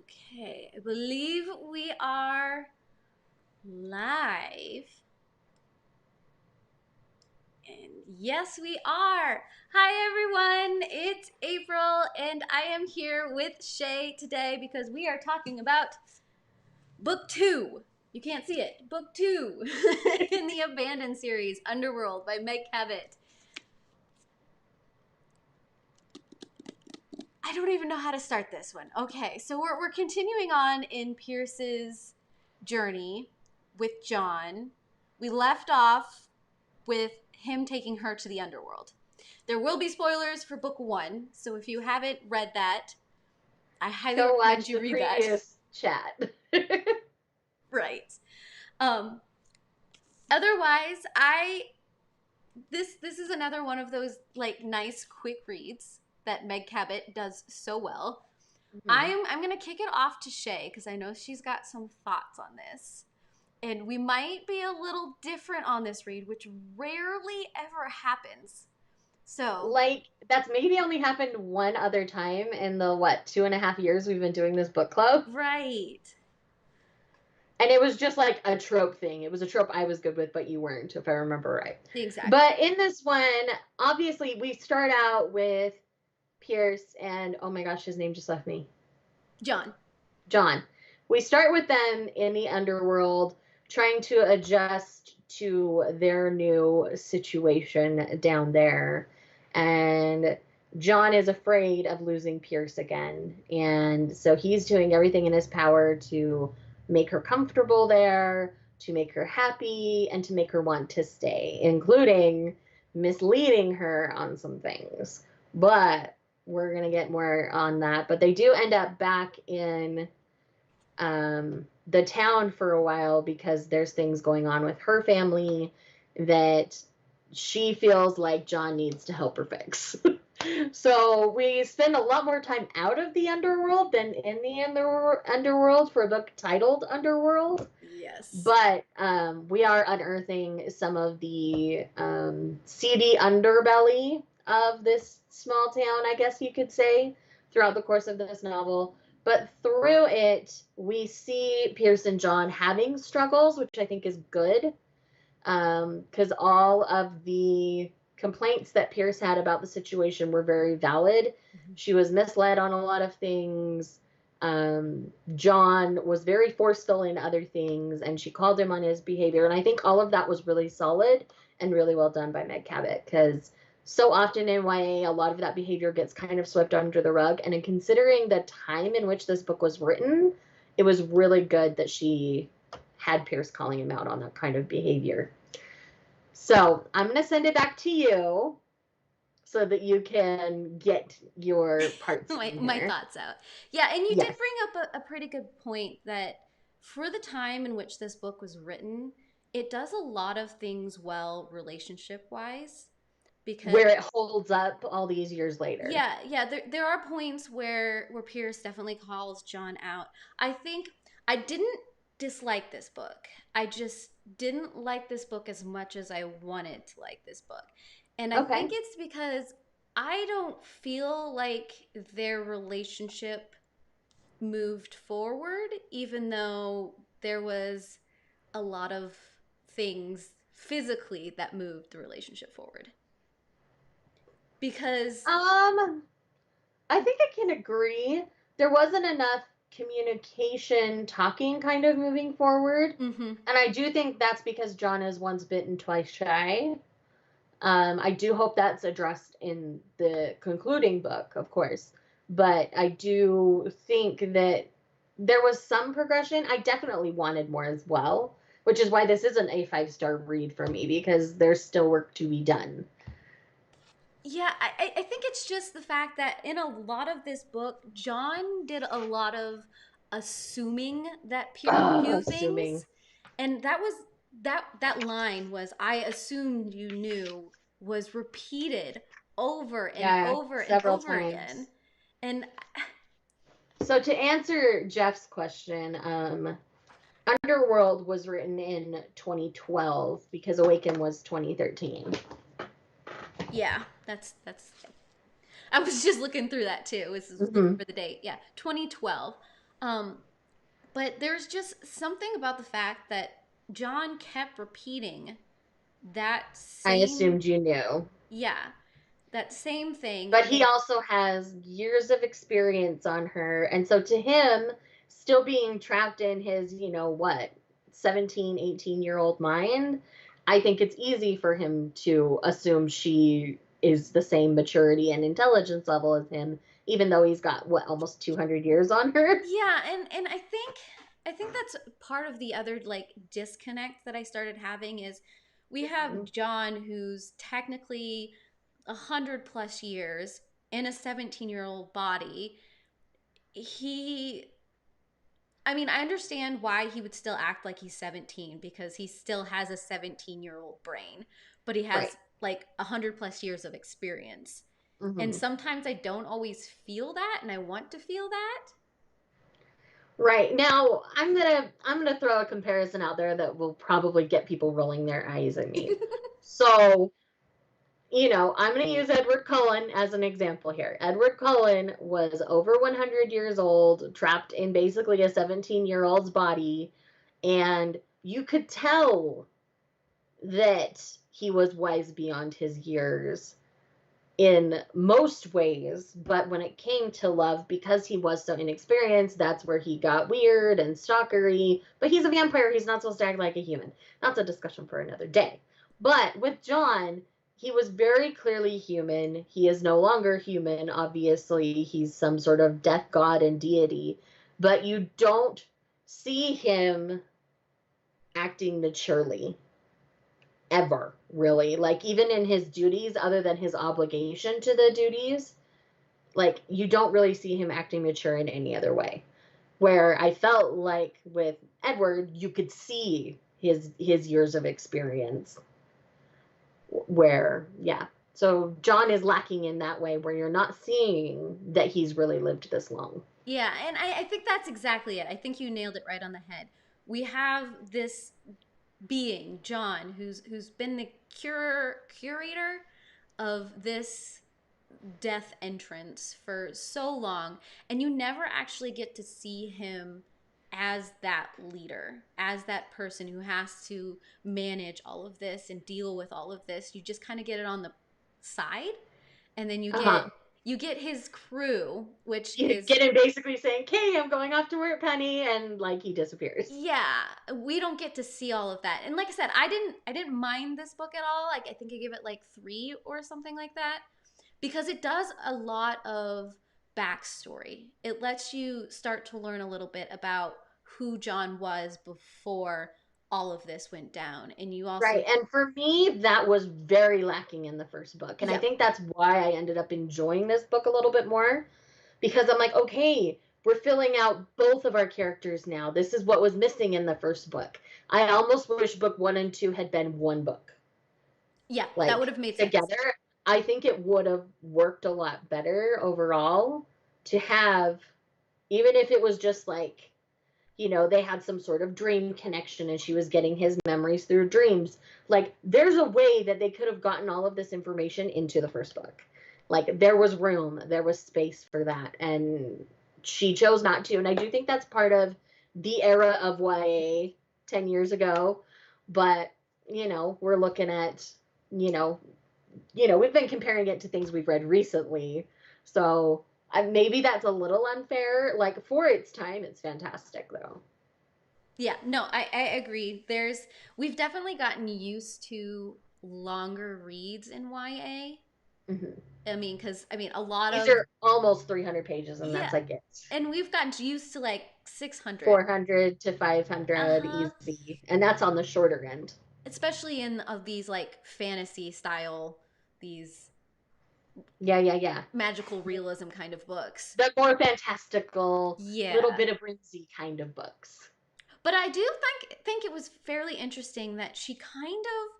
Okay, I believe we are live. And yes, we are. Hi, everyone. It's April, and I am here with Shae today because we are talking about book 2. You can't see it. Book 2 in the Abandoned series, Underworld by Meg Cabot. I don't even know how to start this one. Okay, so we're continuing on in Pierce's journey with John. We left off with him taking her to the underworld. There will be spoilers for book 1, so if you haven't read that, I highly Go recommend watch you the read that. previous chat. Right. Otherwise, this is another one of those like nice quick reads that Meg Cabot does so well. I'm gonna kick it off to Shae because I know she's got some thoughts on this. And we might be a little different on this read, which rarely ever happens. So, Like, that's maybe only happened one other time in the, 2.5 years we've been doing this book club? right. And it was just like a trope thing. It was a trope I was good with, but you weren't, if I remember right. Exactly. But in this one, obviously, we start out with Pierce and, oh my gosh, his name just left me. John. We start with them in the underworld, trying to adjust to their new situation down there. And John is afraid of losing Pierce again. And so he's doing everything in his power to make her comfortable there, to make her happy, and to make her want to stay, including misleading her on some things. But we're going to get more on that. But they do end up back in the town for a while because there's things going on with her family that she feels like John needs to help her fix. So we spend a lot more time out of the underworld than in the underworld for a book titled Underworld. Yes. But we are unearthing some of the seedy underbelly of this small town, I guess you could say, throughout the course of this novel. But through it, we see Pierce and John having struggles, which I think is good. Because all of the complaints that Pierce had about the situation were very valid. Mm-hmm. She was misled on a lot of things. John was very forceful in other things, and she called him on his behavior. And I think all of that was really solid and really well done by Meg Cabot, because so often in YA, a lot of that behavior gets kind of swept under the rug. And in considering the time in which this book was written, it was really good that she had Pierce calling him out on that kind of behavior. So I'm going to send it back to you so that you can get your parts my thoughts out. Yeah, and you did bring up a pretty good point that for the time in which this book was written, it does a lot of things well relationship-wise. Because where it holds up all these years later. Yeah. There are points where Pierce definitely calls John out. I think I didn't dislike this book. I just didn't like this book as much as I wanted to like this book. And I think it's because I don't feel like their relationship moved forward, even though there was a lot of things physically that moved the relationship forward. Because I think I can agree. There wasn't enough communication, talking kind of moving forward. Mm-hmm. And I do think that's because John is once bitten, twice shy. I do hope that's addressed in the concluding book, of course. But I do think that there was some progression. I definitely wanted more as well, which is why this isn't a 5-star read for me, because there's still work to be done. Yeah, I think it's just the fact that in a lot of this book, John did a lot of assuming that Pierce knew things. And that was that line was, "I assumed you knew," was repeated over and over and over times. Again. And so to answer Jeff's question, Underworld was written in 2012 because Awaken was 2013. Yeah, that's I was just looking through that too. This is looking for the date. Yeah, 2012. Um, but there's just something about the fact that John kept repeating that I same, assumed you knew. yeah, that same thing. But he also has years of experience on her. And so to him, still being trapped in his, 17, 18-year-old mind, I think it's easy for him to assume she is the same maturity and intelligence level as him, even though he's got, almost 200 years on her? Yeah, and I think that's part of the other like disconnect that I started having is we have John who's technically 100 plus years in a 17-year-old body. He I mean, I understand why he would still act like he's 17 because he still has a 17-year-old brain, but he Right. has like 100 plus years of experience. And Mm-hmm. sometimes I don't always feel that and I want to feel that. Right. Now, I'm gonna throw a comparison out there that will probably get people rolling their eyes at me. So, I'm going to use Edward Cullen as an example here. Edward Cullen was over 100 years old, trapped in basically a 17-year-old's body, and you could tell that he was wise beyond his years in most ways, but when it came to love, because he was so inexperienced, that's where he got weird and stalkery. But he's a vampire, he's not supposed to act like a human. That's a discussion for another day. But with John, he was very clearly human. He is no longer human, obviously. He's some sort of death god and deity. But you don't see him acting maturely ever, really. Like, even in his duties, other than his obligation to the duties, like, you don't really see him acting mature in any other way. Where I felt like with Edward, you could see his years of experience. Where, yeah. So John is lacking in that way, where you're not seeing that he's really lived this long. Yeah, and I think that's exactly it. I think you nailed it right on the head. We have this being, John, who's been the curator of this death entrance for so long, and you never actually get to see him as that leader, as that person who has to manage all of this and deal with all of this. You just kind of get it on the side, and then Uh-huh. you get his crew, which You is get him basically saying, "Okay, I'm going off to work, Penny," and like he disappears. yeah, we don't get to see all of that. And like I said, I didn't mind this book at all. Like I think I give it like 3 or something like that because it does a lot of backstory. It lets you start to learn a little bit about who John was before all of this went down. And you also Right. And for me, that was very lacking in the first book. And I yep. think that's why I ended up enjoying this book a little bit more, because I'm like, okay, we're filling out both of our characters now. This is what was missing in the first book. I almost wish book 1 and 2 had been one book, Yeah, that would like have made sense. together. I think it would have worked a lot better overall to have, even if it was just like, they had some sort of dream connection and she was getting his memories through dreams. Like, there's a way that they could have gotten all of this information into the first book. Like, there was room, there was space for that. And she chose not to. And I do think that's part of the era of YA 10 years ago. But, we're looking at, you know, we've been comparing it to things we've read recently. So maybe that's a little unfair. Like, for its time, it's fantastic, though. Yeah, no, I agree. We've definitely gotten used to longer reads in YA. Mm-hmm. I mean, because I mean, a lot These of are almost 300 pages, and yeah, that's like it. and we've gotten used to like 600. 400 to 500 Uh-huh. easy, and that's on the shorter end. Especially in of these like fantasy style, these Yeah, yeah, yeah. magical realism kind of books. The more fantastical, little Yeah. bit of whimsy kind of books. But I do think it was fairly interesting that she kind of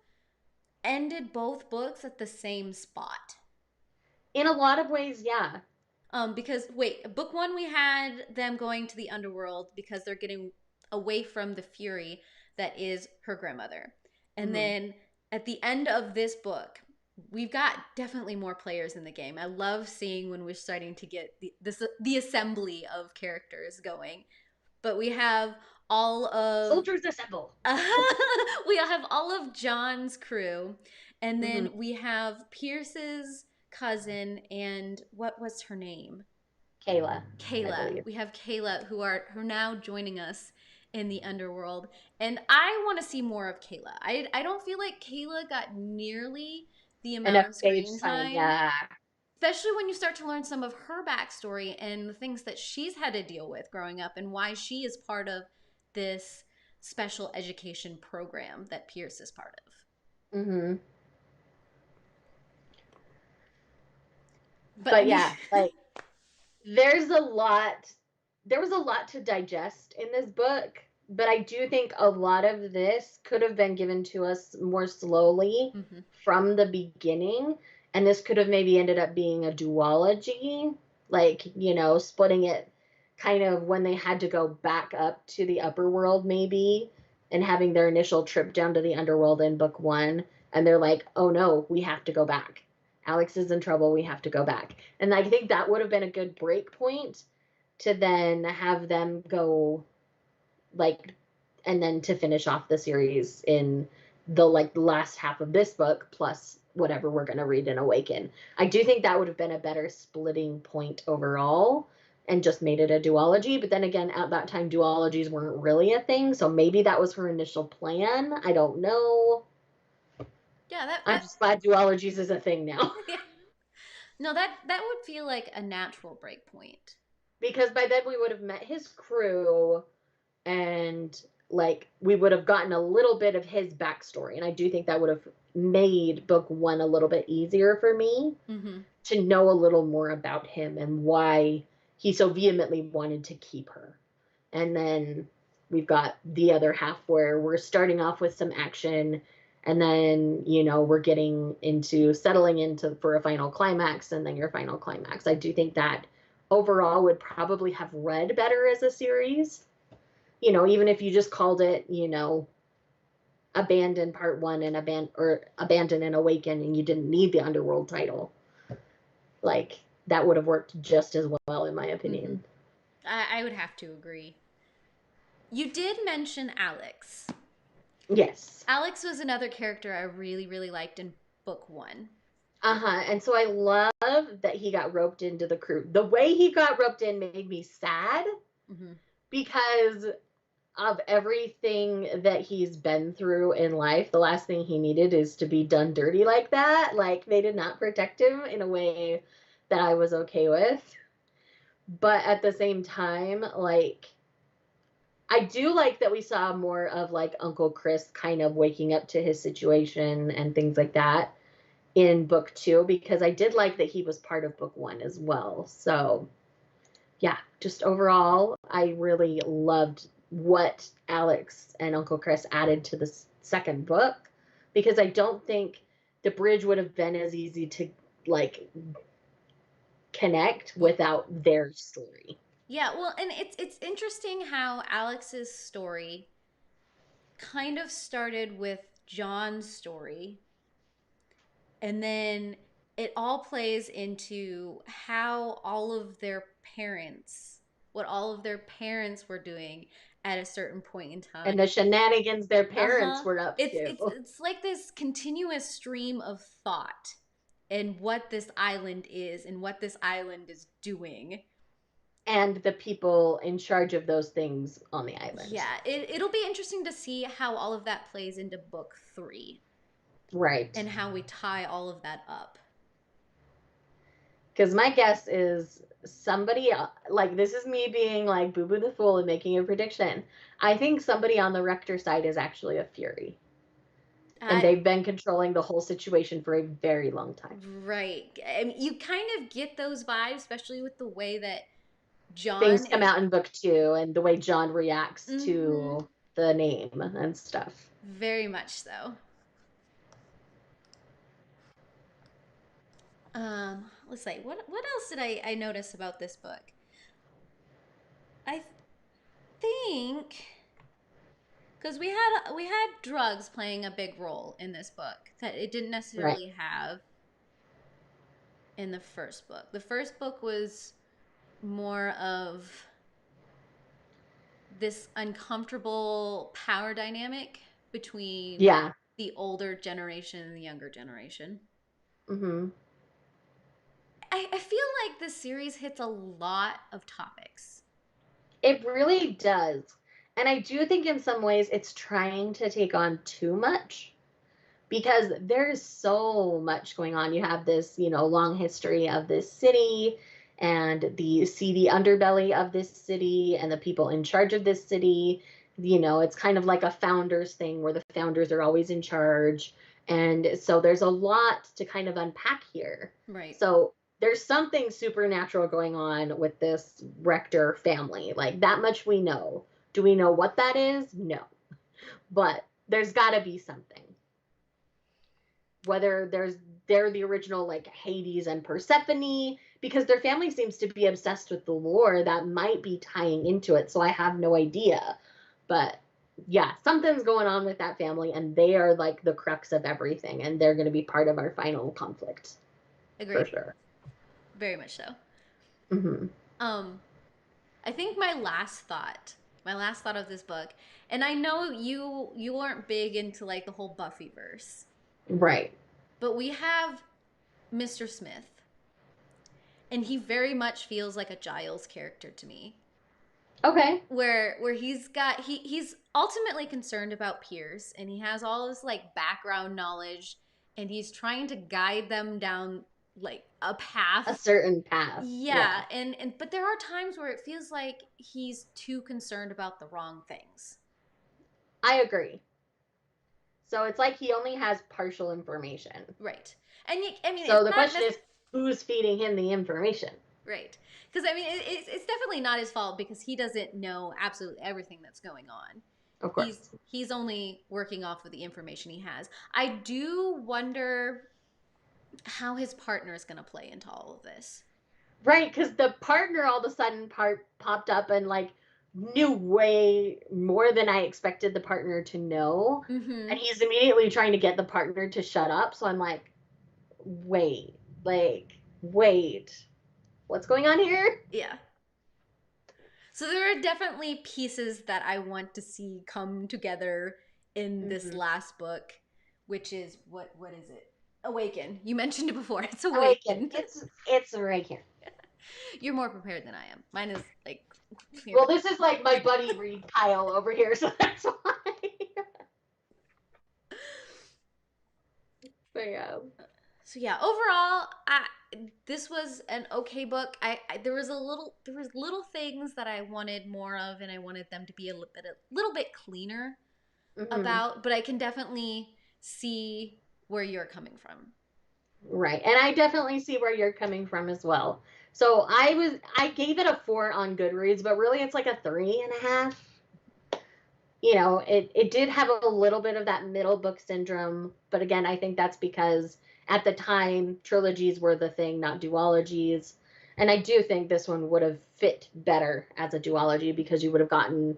ended both books at the same spot. In a lot of ways, yeah. Because wait, book 1 we had them going to the underworld because they're getting away from the fury that is her grandmother. And Mm-hmm. then at the end of this book, we've got definitely more players in the game. I love seeing when we're starting to get the assembly of characters going. but we have all of soldiers assemble. we have all of John's crew, and then Mm-hmm. we have Pierce's cousin and what was her name? Kayla, I Kayla. believe. We have Kayla who are now joining us in the underworld, and I want to see more of Kayla. I don't feel like Kayla got nearly the amount Enough of stage screen time, time, yeah. especially when you start to learn some of her backstory and the things that she's had to deal with growing up and why she is part of this special education program that Pierce is part of. Mm-hmm. But I But mean, yeah, like there's a lot there was a lot to digest in this book, but I do think a lot of this could have been given to us more slowly mm-hmm. from the beginning, and this could have maybe ended up being a duology, like, splitting it kind of when they had to go back up to the upper world maybe, and having their initial trip down to the underworld in book 1, and they're like, "Oh no, we have to go back. Alex is in trouble, we have to go back." And I think that would have been a good break point to then have them go, like, and then to finish off the series in the last half of this book plus whatever we're going to read in Awaken. I do think that would have been a better splitting point overall and just made it a duology. But then again, at that time, duologies weren't really a thing, so maybe that was her initial plan. I don't know. Yeah, I'm just glad duologies is a thing now. yeah. No, that would feel like a natural break point. Because by then we would have met his crew, and like we would have gotten a little bit of his backstory, and I do think that would have made book 1 a little bit easier for me Mm-hmm. to know a little more about him and why he so vehemently wanted to keep her. And then we've got the other half where we're starting off with some action, and then we're getting into settling into for a final climax, and then your final climax. I do think that overall would probably have read better as a series, even if you just called it, Abandon Part 1 and Abandon and Awaken, and you didn't need the Underworld title. Like, that would have worked just as well, in my Mm-hmm. opinion. I would have to agree. You did mention Alex. Yes. Alex was another character I really, really liked in book 1. Uh-huh. And so I love that he got roped into the crew. The way he got roped in made me sad, mm-hmm. because of everything that he's been through in life. The last thing he needed is to be done dirty like that. Like, they did not protect him in a way that I was okay with. But at the same time, like, I do like that we saw more of like Uncle Chris kind of waking up to his situation and things like that in book 2, because I did like that he was part of book 1 as well. So yeah, just overall, I really loved what Alex and Uncle Chris added to the second book, because I don't think the bridge would have been as easy to like connect without their story. Yeah, well, and it's interesting how Alex's story kind of started with John's story, and then it all plays into how all of their parents, what all of their parents were doing at a certain point in And time. the shenanigans their parents Uh-huh. were up It's to. it's it's like this continuous stream of thought and what this island is and what this island is doing. And the people in charge of those things on the island. Yeah, it'll be interesting to see how all of that plays into book 3 Right. and how we tie all of that up. Because my guess is somebody, like, this is me being like Boo Boo the Fool and making a prediction. I think somebody on the Rector side is actually a Fury. And Uh, they've been controlling the whole situation for a very long time. right. I mean, you kind of get those vibes, especially with the way that Things John come is. out in book 2 and the way John reacts Mm-hmm. to the name and stuff. Very much so. Let's see. What else did I notice about this book? I think because we had drugs playing a big role in this book that it didn't Right. necessarily have in the first book. The first book was more of this uncomfortable power dynamic between the older generation and the younger generation. Mm-hmm. I feel like this series hits a lot of topics. It really does. And I do think in some ways it's trying to take on too much because there's so much going on. You have this, long history of this city and the seedy underbelly of this city and the people in charge of this city. It's kind of like a founders thing where the founders are always in charge. And so there's a lot to kind of unpack here. Right. So there's something supernatural going on with this Rector family. Like, that much we know. Do we know what that is? No. But there's got to be something. Whether they're the original, like, Hades and Persephone, because their family seems to be obsessed with the lore that might be tying into it. So I have no idea. But yeah, something's going on with that family, and they are like the crux of everything, and they're going to be part of our final conflict. Agreed. For sure. Very much so. Mm-hmm. I think my last thought of this book, and I know you aren't big into like the whole Buffy verse. Right. But we have Mr. Smith, and he very much feels like a Giles character to me. Okay. Where he's ultimately concerned about Pierce, and he has all this like background knowledge, and he's trying to guide them down like a certain path. Yeah. And but there are times where it feels like he's too concerned about the wrong things. I agree. So it's like he only has partial information. Right. And so the question is, who's feeding him the information? Right. Because it's definitely not his fault because he doesn't know absolutely everything that's going on. Of course. He's only working off of the information he has. I do wonder how his partner is going to play into all of this. Right, because the partner all of a sudden popped up and like knew way more than I expected the partner to know. Mm-hmm. And he's immediately trying to get the partner to shut up. So I'm like, wait, what's going on here? Yeah. So there are definitely pieces that I want to see come together in this last book, which is what is it? Awaken. You mentioned it before. It's Awaken. It's Awaken. You're more prepared than I am. Mine is like. Well, this is like my buddy read Kyle over here, so that's why. But yeah. So yeah, overall, this was an okay book. There was little things that I wanted more of, and I wanted them to be a little bit cleaner about. But I can definitely see where you're coming from. Right, and I definitely see where you're coming from as well. So I gave it a 4 on Goodreads, but really it's like a 3.5. It did have a little bit of that middle book syndrome, but again, I think that's because at the time trilogies were the thing, not duologies. And I do think this one would have fit better as a duology because you would have gotten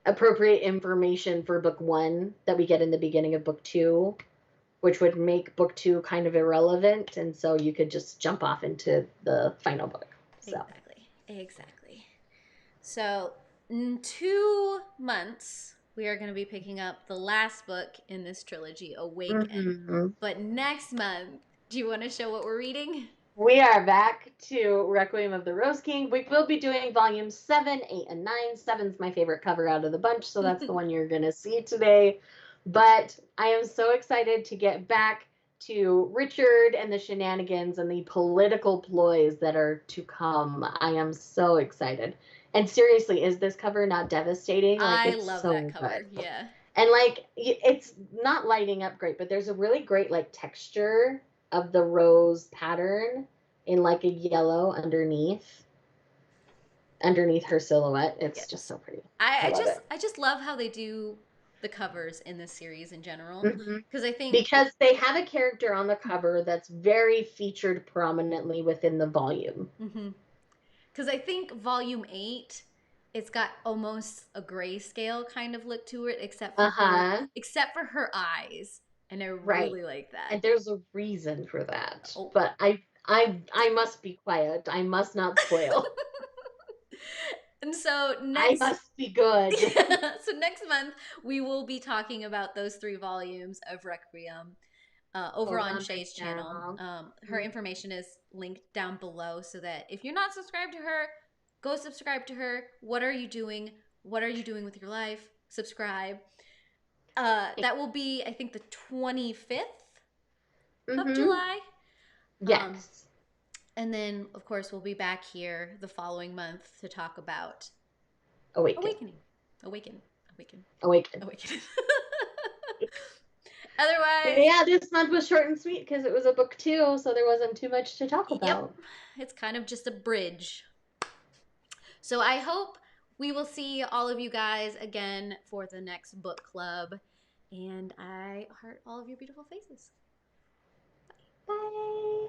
appropriate information for book 1 that we get in the beginning of book 2, which would make book 2 kind of irrelevant, and so you could just jump off into the final book. So. Exactly. So in 2 months, we are going to be picking up the last book in this trilogy, Awaken. But next month, do you want to show what we're reading? We are back to Requiem of the Rose King. We will be doing volumes 7, 8, and 9. 7's my favorite cover out of the bunch, so that's the one you're going to see today. But I am so excited to get back to Richard and the shenanigans and the political ploys that are to come. I am so excited. And seriously, is this cover not devastating? Like, I love so that cover, good. Yeah. And like, it's not lighting up great, but there's a really great like texture of the rose pattern in like a yellow underneath her silhouette. It's just so pretty. I just love how they do the covers in this series in general, because I think because they have a character on the cover that's very featured prominently within the volume. Because I think volume 8, it's got almost a grayscale kind of look to it, except for her eyes, and I really like that. And there's a reason for that. But I must be quiet. I must not spoil. And so I must be good. So next month we will be talking about those 3 volumes of Requiem over on Shae's channel. Her information is linked down below so that if you're not subscribed to her, go subscribe to her. What are you doing? What are you doing with your life? Subscribe. That will be, I think, the 25th of July. Yes. And then, of course, we'll be back here the following month to talk about Awakening. Awaken. Otherwise, yeah, this month was short and sweet because it was a book 2, so there wasn't too much to talk about. Yep. It's kind of just a bridge. So I hope we will see all of you guys again for the next book club. And I heart all of your beautiful faces. Bye.